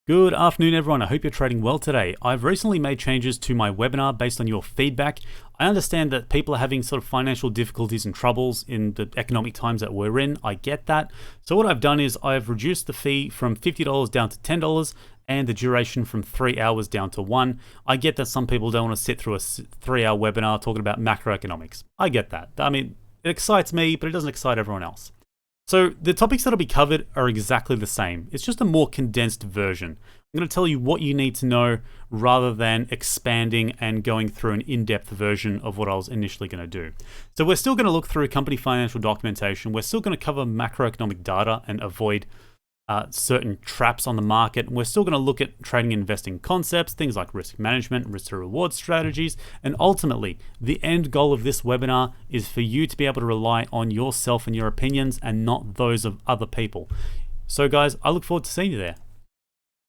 Good afternoon, everyone. I hope you're trading well today. I've recently made changes to my webinar based on your feedback. I understand that people are having sort of financial difficulties and troubles in the economic times that we're in. I get that. So what I've done is I've reduced the fee from $50 down to $10 and the duration from 3 hours down to 1. I get that some people don't want to sit through a 3-hour webinar talking about macroeconomics. I get that. I mean, it excites me, but it doesn't excite everyone else. So the topics that'll be covered are exactly the same. It's just a more condensed version. I'm going to tell you what you need to know rather than expanding and going through an in-depth version of what I was initially going to do. So we're still going to look through company financial documentation. We're still going to cover macroeconomic data and avoid certain traps on the market. And we're still going to look at trading and investing concepts, things like risk management, risk to reward strategies. And ultimately, the end goal of this webinar is for you to be able to rely on yourself and your opinions and not those of other people. So guys, I look forward to seeing you there.